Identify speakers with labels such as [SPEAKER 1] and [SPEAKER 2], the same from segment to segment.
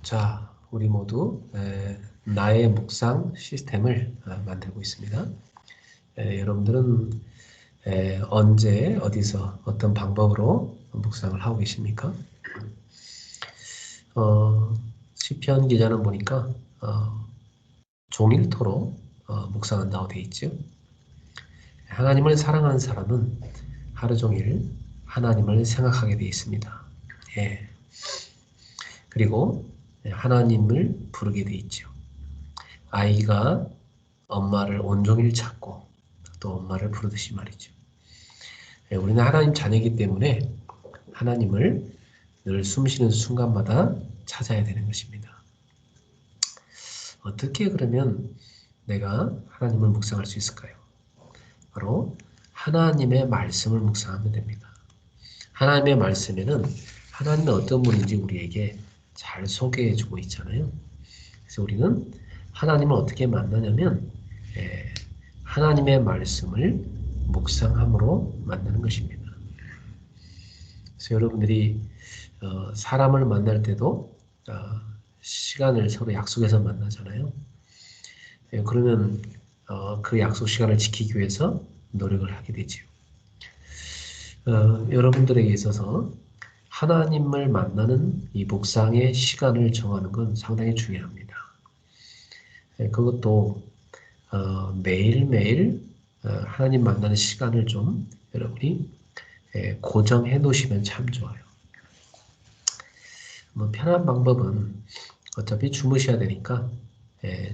[SPEAKER 1] 자, 우리 모두 나의 묵상 시스템을 만들고 있습니다. 여러분들은 언제, 어디서, 어떤 방법으로 묵상을 하고 계십니까? 시편 기자는 보니까 종일토록 묵상한다고 되어 있죠. 하나님을 사랑하는 사람은 하루 종일 하나님을 생각하게 되어 있습니다. 예. 그리고 하나님을 부르게 되어 있죠. 아이가 엄마를 온종일 찾고 또 엄마를 부르듯이 말이죠. 우리는 하나님 자녀이기 때문에 하나님을 늘 숨쉬는 순간마다 찾아야 되는 것입니다. 어떻게 그러면 내가 하나님을 묵상할 수 있을까요? 바로 하나님의 말씀을 묵상하면 됩니다. 하나님의 말씀에는 하나님은 어떤 분인지 우리에게 잘 소개해주고 있잖아요. 그래서 우리는 하나님을 어떻게 만나냐면 하나님의 말씀을 묵상함으로 만나는 것입니다. 그래서 여러분들이 사람을 만날 때도 시간을 서로 약속해서 만나잖아요. 그러면 그 약속 시간을 지키기 위해서 노력을 하게 되지요. 여러분들에게 있어서 하나님을 만나는 이 묵상의 시간을 정하는 건 상당히 중요합니다. 그것도 매일매일 하나님 만나는 시간을 좀 여러분이 고정해 놓으시면 참 좋아요. 편한 방법은 어차피 주무셔야 되니까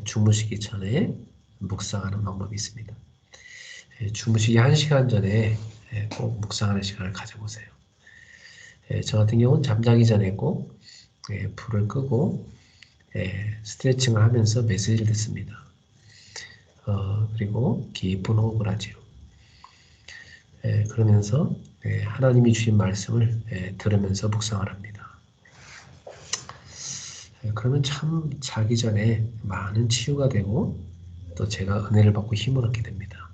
[SPEAKER 1] 주무시기 전에 묵상하는 방법이 있습니다. 주무시기 1시간 전에 꼭 묵상하는 시간을 가져보세요. 저 같은 경우는 잠자기 전에 꼭 불을 끄고 스트레칭을 하면서 메시지를 듣습니다. 그리고 깊은 호흡을 하지요. 그러면서 하나님이 주신 말씀을 들으면서 묵상을 합니다. 그러면 참 자기 전에 많은 치유가 되고 또 제가 은혜를 받고 힘을 얻게 됩니다.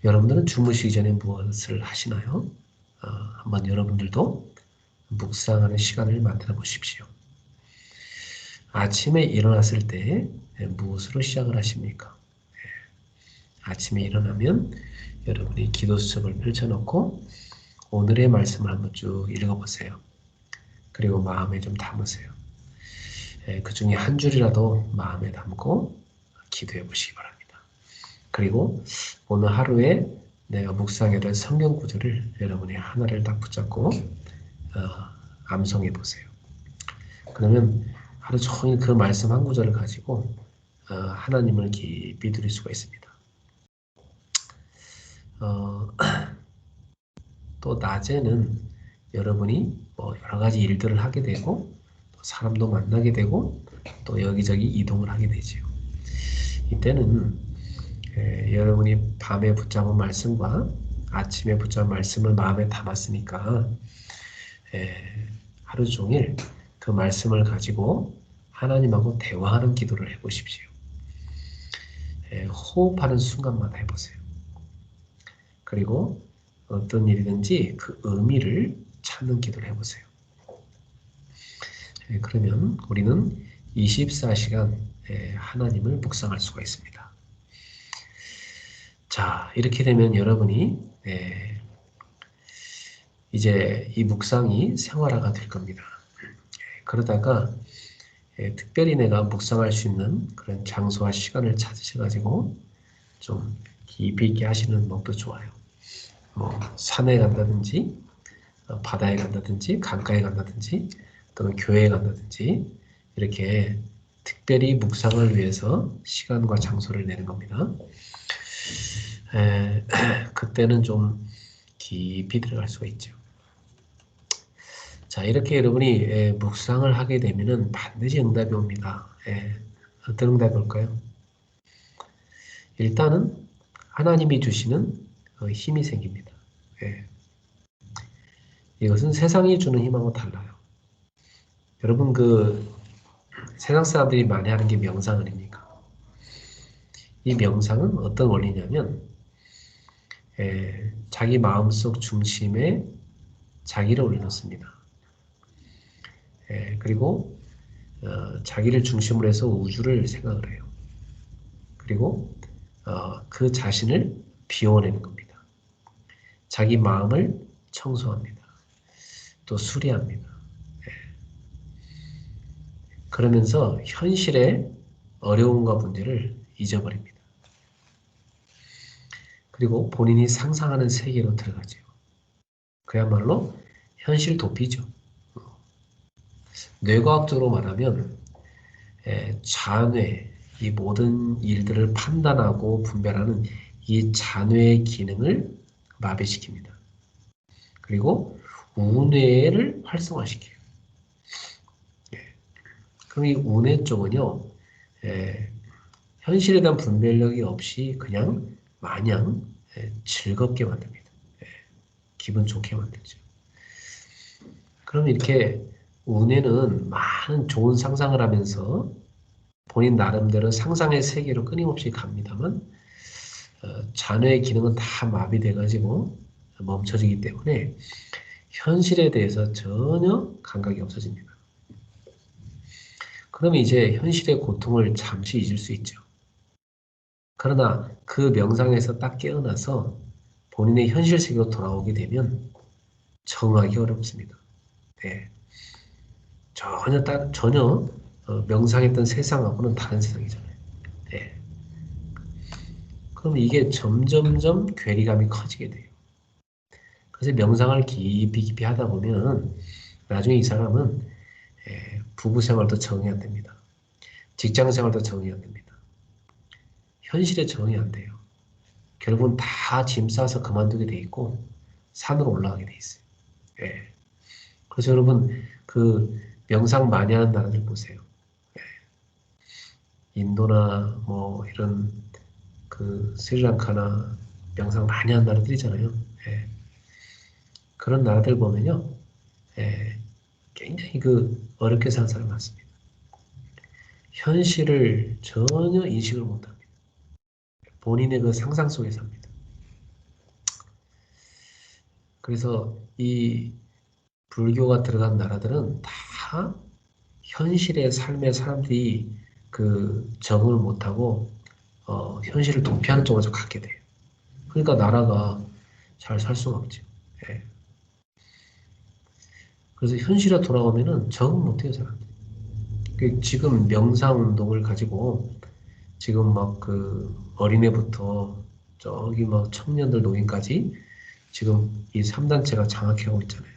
[SPEAKER 1] 여러분들은 주무시기 전에 무엇을 하시나요? 한번 여러분들도 묵상하는 시간을 만들어 보십시오. 아침에 일어났을 때 무엇으로 시작을 하십니까? 아침에 일어나면 여러분이 기도 수첩을 펼쳐놓고 오늘의 말씀을 한번 쭉 읽어보세요. 그리고 마음에 좀 담으세요. 그 중에 한 줄이라도 마음에 담고 기도해 보시기 바랍니다. 그리고 오늘 하루에 내가 묵상해야 될 성경 구절을 여러분이 하나를 딱 붙잡고 암송해 보세요. 그러면 하루 종일 그 말씀 한 구절을 가지고 하나님을 깊이 들을 수가 있습니다. 또 낮에는 여러분이 여러 가지 일들을 하게 되고 또 사람도 만나게 되고 또 여기저기 이동을 하게 되지요. 이때는 여러분이 밤에 붙잡은 말씀과 아침에 붙잡은 말씀을 마음에 담았으니까 하루 종일 그 말씀을 가지고 하나님하고 대화하는 기도를 해보십시오. 호흡하는 순간마다 해보세요. 그리고 어떤 일이든지 그 의미를 찾는 기도를 해보세요. 그러면 우리는 24시간 하나님을 묵상할 수가 있습니다. 자, 이렇게 되면 여러분이 이제 이 묵상이 생활화가 될 겁니다. 그러다가 특별히 내가 묵상할 수 있는 그런 장소와 시간을 찾으셔가지고 좀 깊이 있게 하시는 법도 좋아요. 산에 간다든지 바다에 간다든지 강가에 간다든지 또는 교회에 간다든지 이렇게 특별히 묵상을 위해서 시간과 장소를 내는 겁니다. 그때는 좀 깊이 들어갈 수가 있죠. 자, 이렇게 여러분이 묵상을 하게 되면은 반드시 응답이 옵니다. 어떤 응답이 올까요? 일단은 하나님이 주시는 힘이 생깁니다. 이것은 세상이 주는 힘하고 달라요. 여러분 세상 사람들이 많이 하는 게 명상 아닙니까? 이 명상은 어떤 원리냐면 자기 마음속 중심에 자기를 올려놓습니다. 그리고 자기를 중심으로 해서 우주를 생각을 해요. 그리고 그 자신을 비워내는 겁니다. 자기 마음을 청소합니다. 또 수리합니다. 그러면서 현실의 어려움과 문제를 잊어버립니다. 그리고 본인이 상상하는 세계로 들어가죠. 그야말로 현실 도피죠. 뇌과학적으로 말하면 자뇌, 이 모든 일들을 판단하고 분별하는 이 자뇌의 기능을 마비시킵니다. 그리고 우뇌를 활성화시켜요. 그럼 이 우뇌 쪽은요, 현실에 대한 분별력이 없이 그냥 마냥 즐겁게 만듭니다. 기분 좋게 만들죠. 그럼 이렇게 우뇌는 많은 좋은 상상을 하면서 본인 나름대로 상상의 세계로 끊임없이 갑니다만 자뇌의 기능은 다 마비돼가지고 멈춰지기 때문에 현실에 대해서 전혀 감각이 없어집니다. 그러면 이제 현실의 고통을 잠시 잊을 수 있죠. 그러나 그 명상에서 딱 깨어나서 본인의 현실 세계로 돌아오게 되면 정하기 어렵습니다. 네. 전혀 명상했던 세상하고는 다른 세상이잖아요. 네. 그럼 이게 점점점 괴리감이 커지게 돼요. 그래서 명상을 깊이 하다 보면 나중에 이 사람은 부부 생활도 적응이 안 됩니다. 직장 생활도 적응이 안 됩니다. 현실에 적응이 안 돼요. 결국은 다 짐 싸서 그만두게 돼 있고 산으로 올라가게 돼 있어요. 예. 그래서 여러분 그 명상 많이 하는 나라들 보세요. 예. 인도나 뭐 이런 그 스리랑카나 명상 많이 하는 나라들이잖아요. 예. 그런 나라들 보면요, 굉장히 그 어렵게 사는 사람 많습니다. 현실을 전혀 인식을 못합니다. 본인의 그 상상 속에 삽니다. 그래서 이 불교가 들어간 나라들은 다 현실의 삶에 사람들이 그 적응을 못하고 현실을 도피하는 쪽으로 가게 돼요. 그러니까 나라가 잘 살 수가 없죠. 예. 그래서 현실에 돌아오면은 적응 못해요, 사람들이. 지금 명상 운동을 가지고 지금 막 그 어린애부터 저기 막 청년들 노인까지 지금 이 3단체가 장악하고 있잖아요.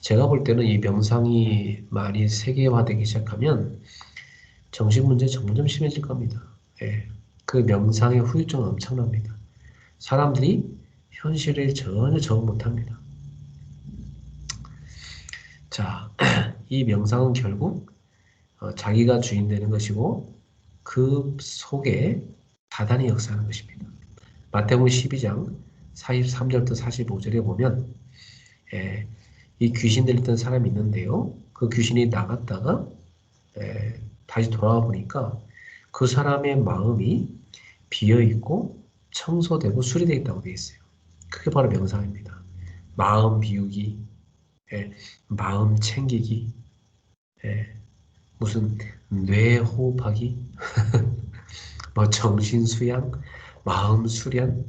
[SPEAKER 1] 제가 볼 때는 이 명상이 많이 세계화되기 시작하면 정신 문제 점점 심해질 겁니다. 예. 그 명상의 후유증은 엄청납니다. 사람들이 현실을 전혀 적응 못합니다. 자, 이 명상은 결국 자기가 주인 되는 것이고 그 속에 사단이 역사하는 것입니다. 마태복음 12장 43절부터 45절에 보면 이 귀신 들렸던 사람이 있는데요. 그 귀신이 나갔다가 다시 돌아와 보니까 그 사람의 마음이 비어있고 청소되고 수리되어 있다고 되어 있어요. 그게 바로 명상입니다. 마음 비우기, 마음 챙기기, 무슨 뇌 호흡하기, 뭐 정신 수양, 마음 수련,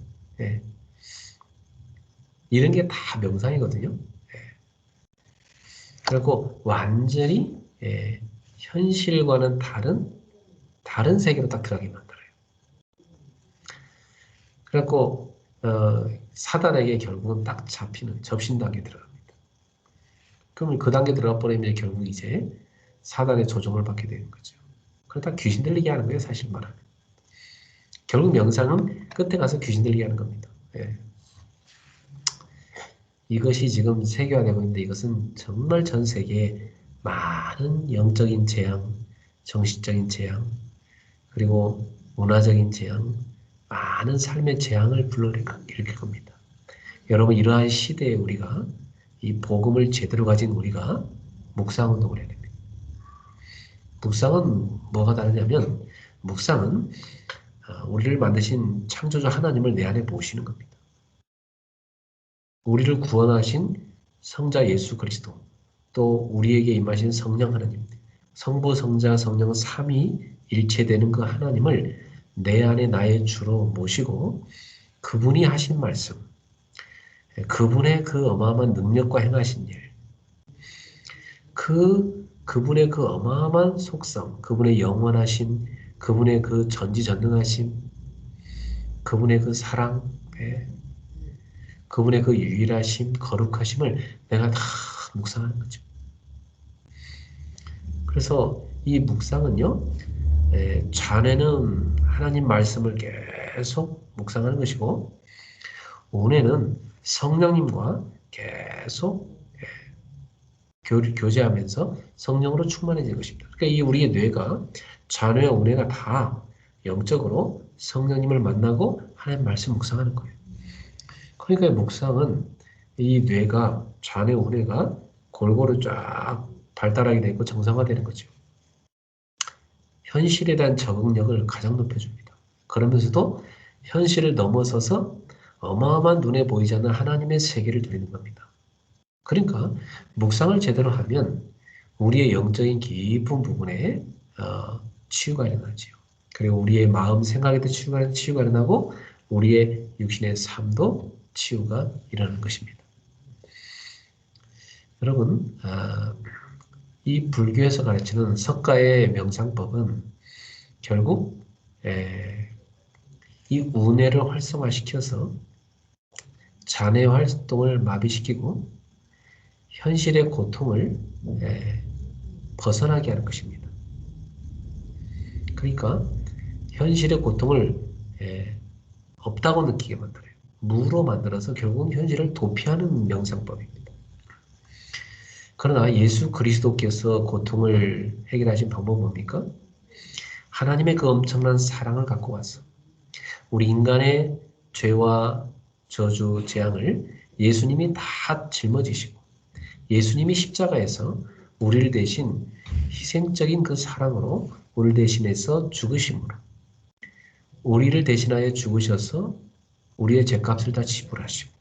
[SPEAKER 1] 이런 게 다 명상이거든요. 그리고 완전히 현실과는 다른 세계로 딱 들어가게 만들어요. 그래갖고 사단에게 결국은 딱 잡히는 접신 단계에 들어갑니다. 그러면 그 단계에 들어가 버리면 결국 이제 사단의 조종을 받게 되는 거죠. 그러다 귀신 들리게 하는 거예요, 사실 말하면. 결국 명상은 끝에 가서 귀신 들리게 하는 겁니다. 예. 이것이 지금 세계화되고 있는데 이것은 정말 전 세계에 많은 영적인 재앙, 정신적인 재앙, 그리고 문화적인 재앙, 많은 삶의 재앙을 불러일으킬 겁니다. 여러분 이러한 시대에 우리가 이 복음을 제대로 가진 우리가 묵상운동을 해야 됩니다. 묵상은 뭐가 다르냐면 묵상은 우리를 만드신 창조주 하나님을 내 안에 모시는 겁니다. 우리를 구원하신 성자 예수 그리스도, 또 우리에게 임하신 성령 하나님, 성부, 성자, 성령 삼위 일체되는 그 하나님을 내 안에 나의 주로 모시고 그분이 하신 말씀, 그분의 그 어마어마한 능력과 행하신 일, 그분의 그 어마어마한 속성, 그분의 영원하심, 그분의 그 전지전능하심, 그분의 그 사랑, 그분의 그 유일하심, 거룩하심을 내가 다 묵상하는 거죠. 그래서 이 묵상은요, 좌뇌는 하나님 말씀을 계속 묵상하는 것이고, 우뇌는 성령님과 계속 교제하면서 성령으로 충만해질 것입니다. 그러니까 이 우리의 뇌가, 좌뇌와 우뇌가 다 영적으로 성령님을 만나고 하나님 말씀 묵상하는 거예요. 그러니까 묵상은 이 뇌가, 좌뇌, 우뇌가 골고루 쫙 발달하게 되고 정상화되는 거죠. 현실에 대한 적응력을 가장 높여줍니다. 그러면서도 현실을 넘어서서 어마어마한 눈에 보이지 않는 하나님의 세계를 누리는 겁니다. 그러니까 묵상을 제대로 하면 우리의 영적인 깊은 부분에 치유가 일어나지요. 그리고 우리의 마음, 생각에도 치유가 일어나고 우리의 육신의 삶도 치유가 일어나는 것입니다. 여러분, 이 불교에서 가르치는 석가의 명상법은 결국 이 우뇌를 활성화시켜서 자뇌 활동을 마비시키고 현실의 고통을 벗어나게 하는 것입니다. 그러니까 현실의 고통을 없다고 느끼게 만들어요. 무로 만들어서 결국은 현실을 도피하는 명상법입니다. 그러나 예수 그리스도께서 고통을 해결하신 방법은 뭡니까? 하나님의 그 엄청난 사랑을 갖고 와서 우리 인간의 죄와 저주, 재앙을 예수님이 다 짊어지시고 예수님이 십자가에서 우리를 대신 희생적인 그 사랑으로 우리를 대신해서 죽으심으로 우리를 대신하여 죽으셔서 우리의 죄값을 다 지불하시고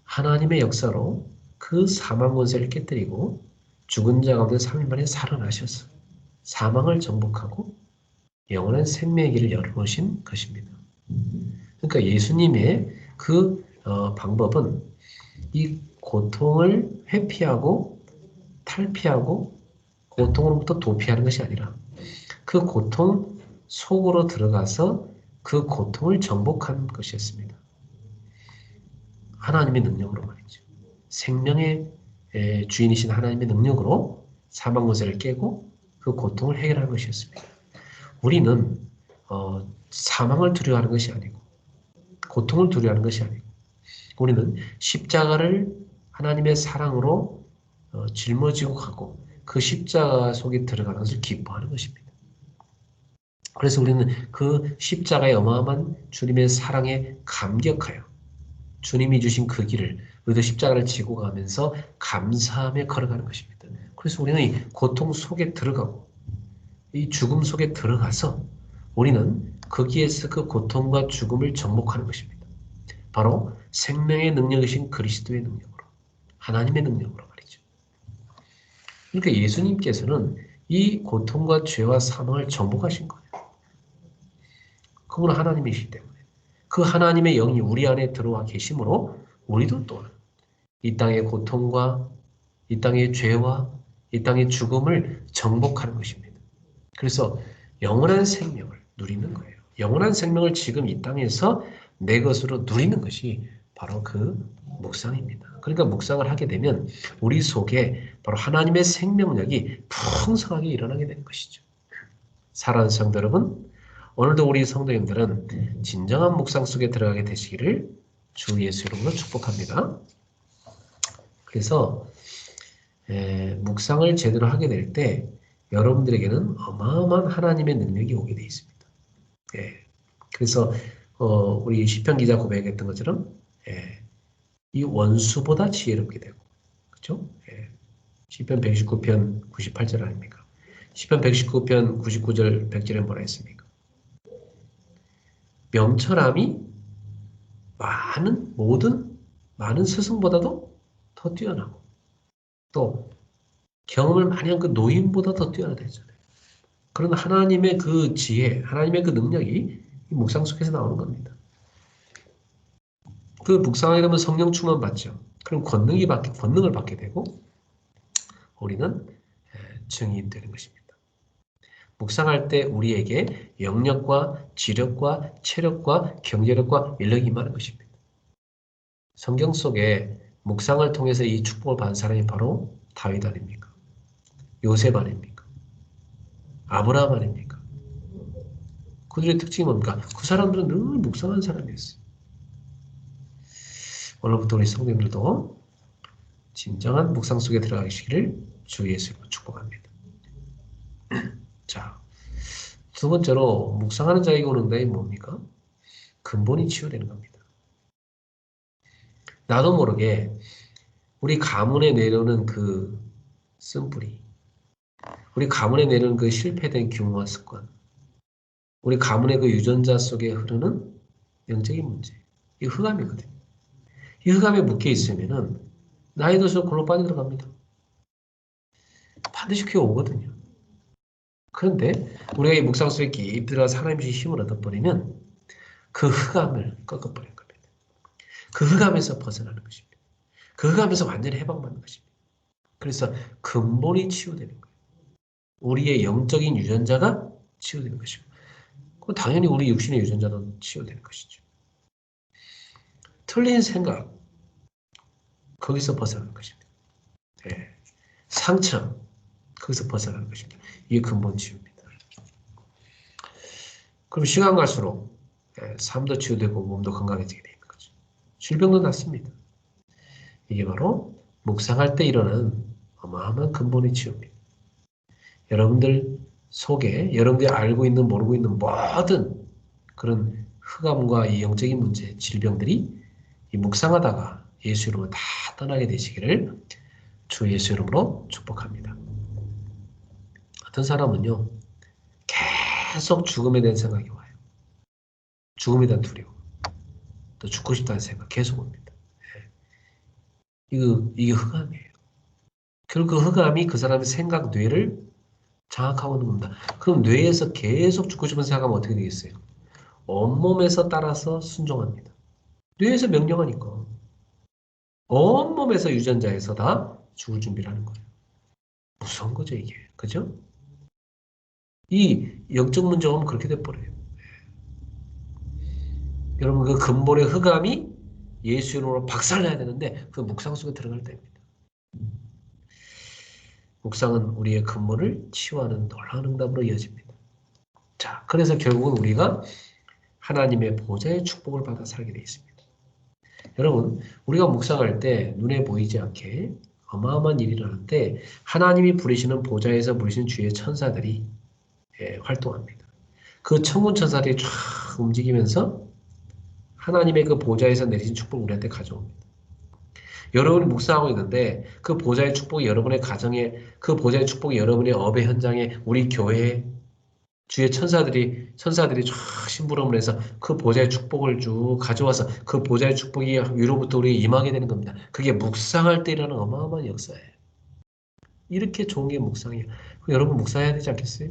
[SPEAKER 1] 하나님의 역사로 그 사망 권세를 깨뜨리고 죽은 자 가운데 3일 만에 살아나셔서 사망을 정복하고 영원한 생명의 길을 열어놓으신 것입니다. 그러니까 예수님의 그 방법은 이 고통을 회피하고 탈피하고 고통으로부터 도피하는 것이 아니라 그 고통 속으로 들어가서 그 고통을 정복하는 것이었습니다. 하나님의 능력으로 말이죠. 생명의 주인이신 하나님의 능력으로 사망 권세를 깨고 그 고통을 해결하는 것이었습니다. 우리는 사망을 두려워하는 것이 아니고 고통을 두려워하는 것이 아니고 우리는 십자가를 하나님의 사랑으로 짊어지고 가고 그 십자가 속에 들어가는 것을 기뻐하는 것입니다. 그래서 우리는 그 십자가의 어마어마한 주님의 사랑에 감격하여 주님이 주신 그 길을 우리도 십자가를 지고 가면서 감사하며 걸어가는 것입니다. 그래서 우리는 이 고통 속에 들어가고 이 죽음 속에 들어가서 우리는 거기에서 그 고통과 죽음을 정복하는 것입니다. 바로 생명의 능력이신 그리스도의 능력으로, 하나님의 능력으로 말이죠. 그러니까 예수님께서는 이 고통과 죄와 사망을 정복하신 거예요. 그분은 하나님이시기 때문에. 그 하나님의 영이 우리 안에 들어와 계심으로 우리도 또한 이 땅의 고통과 이 땅의 죄와 이 땅의 죽음을 정복하는 것입니다. 그래서 영원한 생명을 누리는 거예요. 영원한 생명을 지금 이 땅에서 내 것으로 누리는 것이 바로 그 묵상입니다. 그러니까 묵상을 하게 되면 우리 속에 바로 하나님의 생명력이 풍성하게 일어나게 되는 것이죠. 사랑하는 성도 여러분, 오늘도 우리 성도님들은 진정한 묵상 속에 들어가게 되시기를 주 예수 이름으로 축복합니다. 그래서 묵상을 제대로 하게 될 때 여러분들에게는 어마어마한 하나님의 능력이 오게 되어 있습니다. 그래서 우리 시편 기자 고백했던 것처럼 이 원수보다 지혜롭게 되고, 그렇죠? 시편 119편 98절 아닙니까? 시편 119편 99절 100절에 뭐라 했습니까? 명철함이 많은 스승보다도 더 뛰어나고 또 경험을 많이 한 그 노인보다 더 뛰어나다잖아요. 그런 하나님의 그 지혜, 하나님의 그 능력이 이 묵상 속에서 나오는 겁니다. 그 묵상하게 되면 성령 충만 받죠. 그럼 권능을 받게 되고 우리는 증인 되는 것입니다. 묵상할 때 우리에게 영력과 지력과 체력과 경제력과 인력이 임하는 것입니다. 성경 속에 묵상을 통해서 이 축복을 받은 사람이 바로 다윗 아닙니까? 요셉 아닙니까? 아브라함 아닙니까? 그들의 특징이 뭡니까? 그 사람들은 늘 묵상한 사람이었어요. 오늘부터 우리 성도님들도 진정한 묵상 속에 들어가시기를 주 예수로 축복합니다. 자, 두 번째로 묵상하는 자에게 오는 것이 뭡니까? 근본이 치유되는 겁니다. 나도 모르게 우리 가문에 내려오는 그 쓴뿌리, 우리 가문에 내려오는 그 실패된 규모와 습관, 우리 가문의 그 유전자 속에 흐르는 영적인 문제, 이 흑암이거든요. 이 흑암에 묶여 있으면은 나이 들수록 골로 빠져들어갑니다. 반드시 그게 오거든요. 그런데 우리가 이 묵상 속에 깊이 들어가서 하나님의 힘을 얻어버리면 그 흑암을 꺾어버리는 겁니다. 그 흑암에서 벗어나는 것입니다. 그 흑암에서 완전히 해방받는 것입니다. 그래서 근본이 치유되는 거예요. 우리의 영적인 유전자가 치유되는 것이고 당연히 우리 육신의 유전자도 치유되는 것이죠. 틀린 생각, 거기서 벗어나는 것입니다. 네. 상처, 거기서 벗어나는 것입니다. 이게 근본 치유입니다. 그럼 시간 갈수록 삶도 치유되고 몸도 건강해지게 되는 거죠. 질병도 낫습니다. 이게 바로 묵상할 때 일어나는 어마어마한 근본의 치유입니다. 여러분들 속에 여러분들이 알고 있는 모르고 있는 모든 그런 흑암과 이 영적인 문제, 질병들이 이 묵상하다가 예수 이름으로 다 떠나게 되시기를 주 예수 이름으로 축복합니다. 어떤 사람은요, 계속 죽음에 대한 생각이 와요. 죽음에 대한 두려움, 또 죽고 싶다는 생각 계속 옵니다. 이게 흑암이에요. 결국 그 흑암이 그 사람의 생각, 뇌를 장악하고 있는 겁니다. 그럼 뇌에서 계속 죽고 싶은 생각하면 어떻게 되겠어요? 온몸에서 따라서 순종합니다. 뇌에서 명령하니까. 온몸에서 유전자에서 다 죽을 준비를 하는 거예요. 무서운 거죠, 이게. 그죠? 이 영적 문제가 오면 그렇게 돼버려요. 여러분, 그 근본의 흑암이 예수 이름으로 박살나야 되는데, 그 묵상 속에 들어갈 때입니다. 묵상은 우리의 근본을 치유하는 놀라운 응답으로 이어집니다. 자, 그래서 결국은 우리가 하나님의 보좌의 축복을 받아 살게 되어 있습니다. 여러분, 우리가 묵상할 때 눈에 보이지 않게 어마어마한 일이 일어나는데 하나님이 부리시는 보좌에서 부리신 주의 천사들이 활동합니다. 그 천군 천사들이 쫙 움직이면서 하나님의 그 보좌에서 내리신 축복을 우리한테 가져옵니다. 여러분이 묵상하고 있는데 그 보좌의 축복이 여러분의 가정에, 그 보좌의 축복이 여러분의 업의 현장에, 우리 교회에 주의 천사들이 쫙 심부름을 해서 그 보좌의 축복을 쭉 가져와서 그 보좌의 축복이 위로부터 우리에게 임하게 되는 겁니다. 그게 묵상할 때 일어나는 어마어마한 역사예요. 이렇게 좋은 게 묵상이에요. 여러분 묵상해야 되지 않겠어요?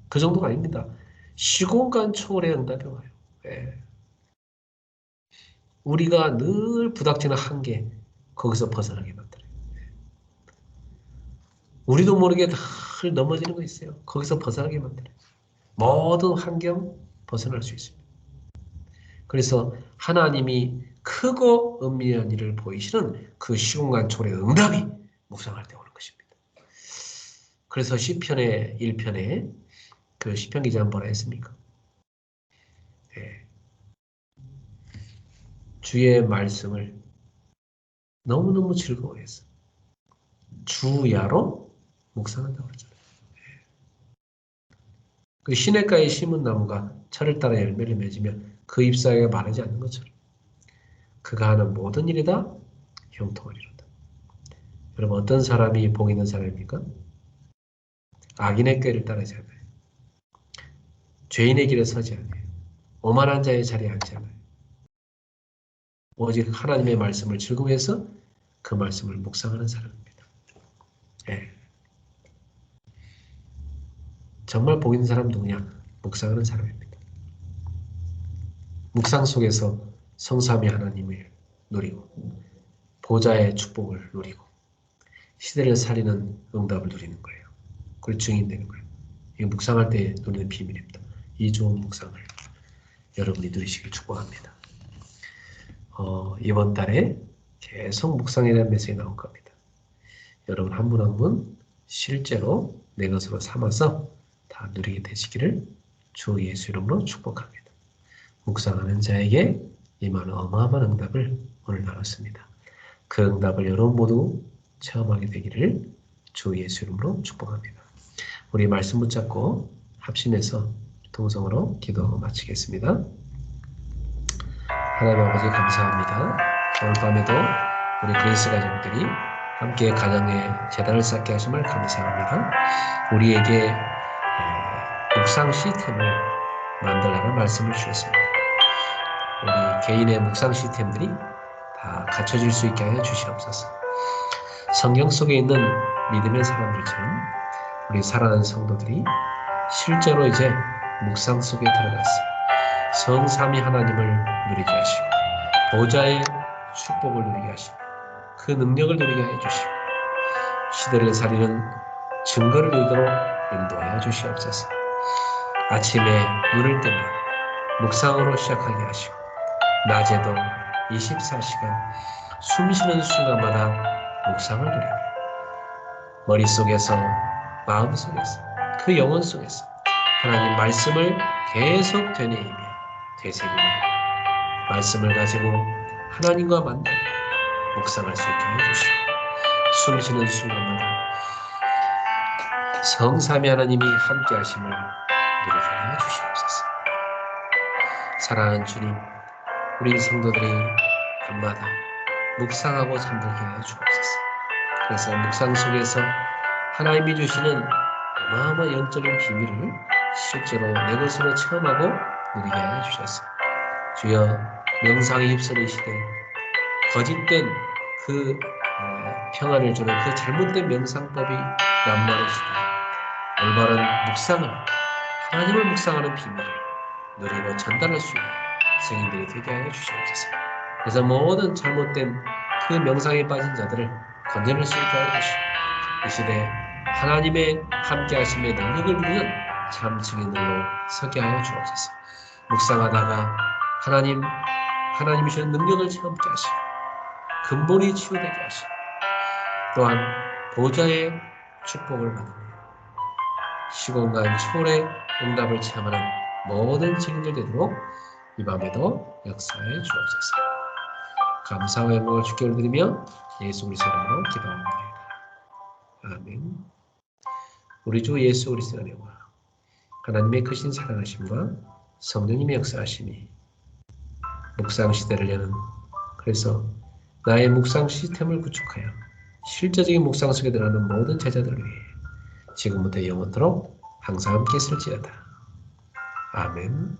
[SPEAKER 1] 그 정도가 아닙니다. 시공간 초월의 응답이 와요. 예. 우리가 늘 부닥치는 한계, 거기서 벗어나게 만들어요. 우리도 모르게 늘 넘어지는 거 있어요. 거기서 벗어나게 만들어요. 모든 환경 벗어날 수 있습니다. 그래서 하나님이 크고 은밀한 일을 보이시는 그 시공간 초월의 응답이 묵상할 때 오는 것입니다. 그래서 시편의 1편에 그 시편 기자는 뭐라 했습니까? 네. 주의 말씀을 너무너무 즐거워했어. 주야로 묵상한다고 그러잖아요. 그 시냇가에 심은 나무가 철을 따라 열매를 맺으면 그 잎사귀가 마르지 않는 것처럼 그가 하는 모든 일이 다 형통하리로다. 여러분 어떤 사람이 복 있는 사람입니까? 악인의 꾀를 따르지 않아요. 죄인의 길에 서지 않아요. 오만한 자의 자리에 앉지 않아요. 오직 하나님의 말씀을 즐거워해서 그 말씀을 묵상하는 사람입니다. 네. 정말 복 있는 사람 누구냐? 묵상하는 사람입니다. 묵상 속에서 성삼위 하나님을 누리고 보좌의 축복을 누리고 시대를 살리는 응답을 누리는 거예요. 그걸 증인 되는 거예요. 이게 묵상할 때 누리는 비밀입니다. 이 좋은 묵상을 여러분이 누리시길 축복합니다. 이번 달에 계속 묵상에 대한 메시지 나올 겁니다. 여러분 한 분 한 분 실제로 내 것으로 삼아서 다 누리게 되시기를 주 예수 이름으로 축복합니다. 묵상하는 자에게 임하는 어마어마한 응답을 오늘 나눴습니다. 그 응답을 여러분 모두 체험하게 되기를 주 예수 이름으로 축복합니다. 우리 말씀 붙잡고 합심해서 동성으로 기도하고 마치겠습니다. 하나님 아버지 감사합니다. 오늘 밤에도 우리 그레이스 가족들이 함께 가정의 재단을 쌓게 하심을 감사합니다. 우리에게 묵상 시스템을 만들라는 말씀을 주셨습니다. 우리 개인의 묵상 시스템들이 다 갖춰질 수 있게 하여 주시옵소서. 성경 속에 있는 믿음의 사람들처럼 우리 사랑하는 성도들이 실제로 이제 묵상 속에 들어가서 성삼위 하나님을 누리게 하시고 보좌의 축복을 누리게 하시고 그 능력을 누리게 해 주시고 시대를 살리는 증거를 이도록 인도하여 주시옵소서. 아침에 눈을 뜨면 묵상으로 시작하게 하시고 낮에도 24시간 숨쉬는 순간마다 묵상을 누리고 머릿속에서 마음속에서 그 영혼 속에서 하나님 말씀을 계속 되뇌이며 되새기며 말씀을 가지고 하나님과 만나며 묵상할 수 있게 해주시고 숨쉬는 순간마다 성삼위 하나님이 함께 하심을 누리게 하여 주시옵소서. 사랑하는 주님, 우리 성도들이 밤마다 묵상하고 잠들게 하여 주옵소서. 그래서 묵상 속에서 하나님이 주시는 어마어마한 영적인 비밀을 실제로 내 것으로 체험하고 누리게 하여 주셔서 주여 명상에 휩쓸린 시대 거짓된 그 평안을 주는 그 잘못된 명상법이 난무하는 시대 올바른 묵상을 하나님을 묵상하는 비밀을 누리고 전달할 수 있는 성인들이 되게 하여 주시옵소서. 그래서 모든 잘못된 그 명상에 빠진 자들을 건져낼 수 있게 하여 주시고 이 시대에 하나님의 함께하심의 능력을 누리는 참 증인들로 서게 하여 주옵소서. 묵상하다가 하나님이 주는 능력을 체험케 하시고 근본이 치유되게 하시고 또한 보좌의 축복을 받으며 시공간 초월의 응답을 체험하는 모든 증인들 되도록 이 밤에도 역사해 주옵소서. 감사와 영광을 주께 올려드리며 예수 그리스도 이름으로 기도합니다. 아멘. 우리 주 예수 그리스도의 은혜와 하나님의 크신 사랑하심과 성령님의 역사하심이 묵상 시대를 여는 그래서 나의 묵상 시스템을 구축하여 실제적인 묵상 속에 들어가는 모든 제자들을 위해 지금부터 영원토록 항상 함께 있을지어다. 아멘.